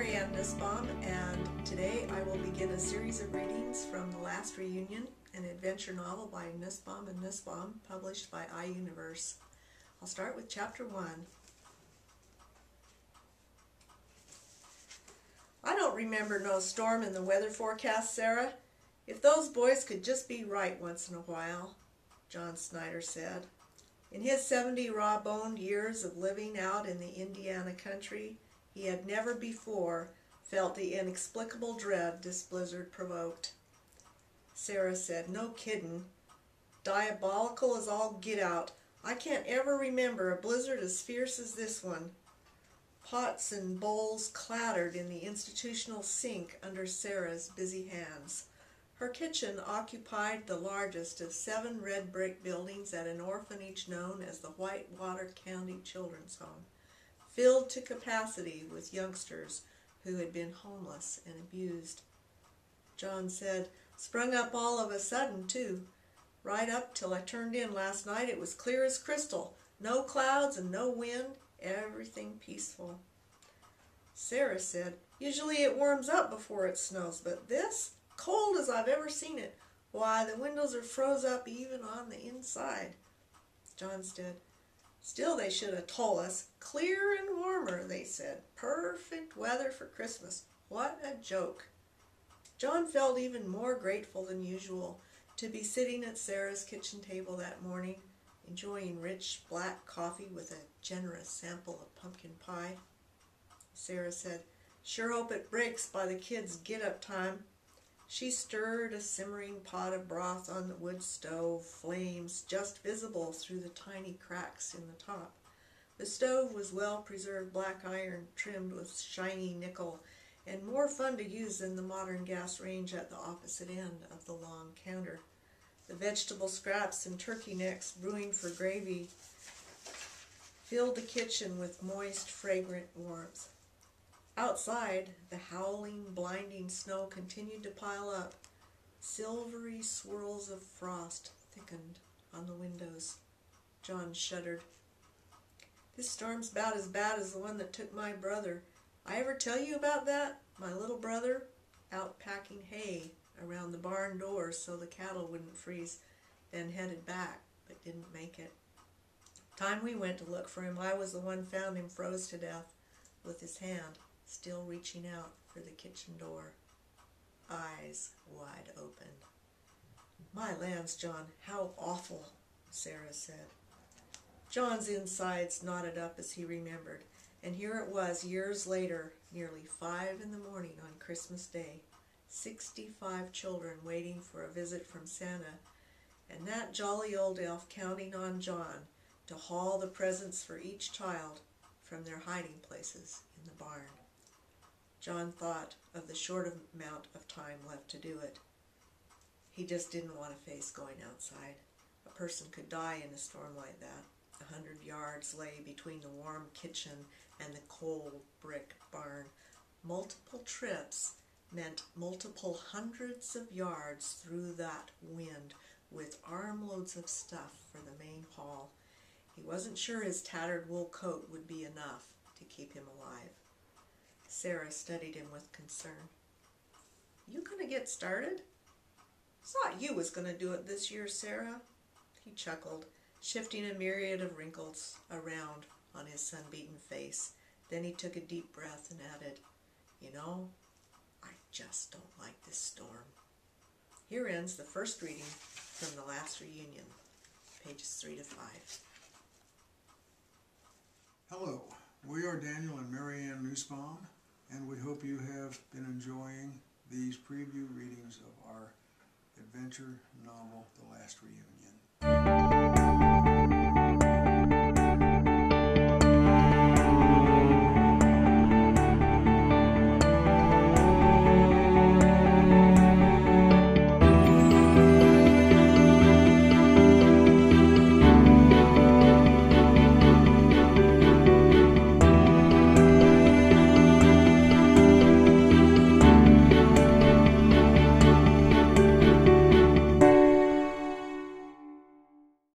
Nusbaum, and today I will begin a series of readings from The Last Reunion, an adventure novel by Nusbaum and Nusbaum, published by iUniverse. I'll start with Chapter 1. I don't remember no storm in the weather forecast, Sarah. If those boys could just be right once in a while, John Snyder said. In his 70 raw-boned years of living out in the Indiana country, he had never before felt the inexplicable dread this blizzard provoked. Sarah said, "No kiddin'. Diabolical as all get out. I can't ever remember a blizzard as fierce as this one." Pots and bowls clattered in the institutional sink under Sarah's busy hands. Her kitchen occupied the largest of 7 red brick buildings at an orphanage known as the Whitewater County Children's Home, filled to capacity with youngsters who had been homeless and abused. John said, "Sprung up all of a sudden, too. Right up till I turned in last night it was clear as crystal. No clouds and no wind, everything peaceful." Sarah said, "Usually it warms up before it snows, but this, cold as I've ever seen it. Why, the windows are froze up even on the inside." John said, "Still they should have told us. Clear and warmer, they said. Perfect weather for Christmas. What a joke." John felt even more grateful than usual to be sitting at Sarah's kitchen table that morning, enjoying rich black coffee with a generous sample of pumpkin pie. Sarah said, "Sure hope it breaks by the kids' get-up time." She stirred a simmering pot of broth on the wood stove, flames just visible through the tiny cracks in the top. The stove was well-preserved black iron trimmed with shiny nickel, and more fun to use than the modern gas range at the opposite end of the long counter. The vegetable scraps and turkey necks brewing for gravy filled the kitchen with moist, fragrant warmth. Outside, the howling, blinding snow continued to pile up. Silvery swirls of frost thickened on the windows. John shuddered. "This storm's about as bad as the one that took my brother. I ever tell you about that? My little brother, out packing hay around the barn doors so the cattle wouldn't freeze, then headed back, but didn't make it. Time we went to look for him, I was the one found him froze to death, with his hand still reaching out for the kitchen door, eyes wide open." "My lands, John, how awful," Sarah said. John's insides knotted up as he remembered, and here it was years later, nearly 5 in the morning on Christmas Day, 65 children waiting for a visit from Santa, and that jolly old elf counting on John to haul the presents for each child from their hiding places in the barn. John thought of the short amount of time left to do it. He just didn't want to face going outside. A person could die in a storm like that. 100 yards lay between the warm kitchen and the cold brick barn. Multiple trips meant multiple hundreds of yards through that wind with armloads of stuff for the main haul. He wasn't sure his tattered wool coat would be enough to keep him alive. Sarah studied him with concern. "You gonna get started? Thought you was gonna do it this year, Sarah." He chuckled, shifting a myriad of wrinkles around on his sun-beaten face. Then he took a deep breath and added, "You know, I just don't like this storm." Here ends the first reading from The Last Reunion, pages 3 to 5. Hello, we are Daniel and Marianne Nusbaum, and we hope you have been enjoying these preview readings of our adventure novel, The Last Reunion.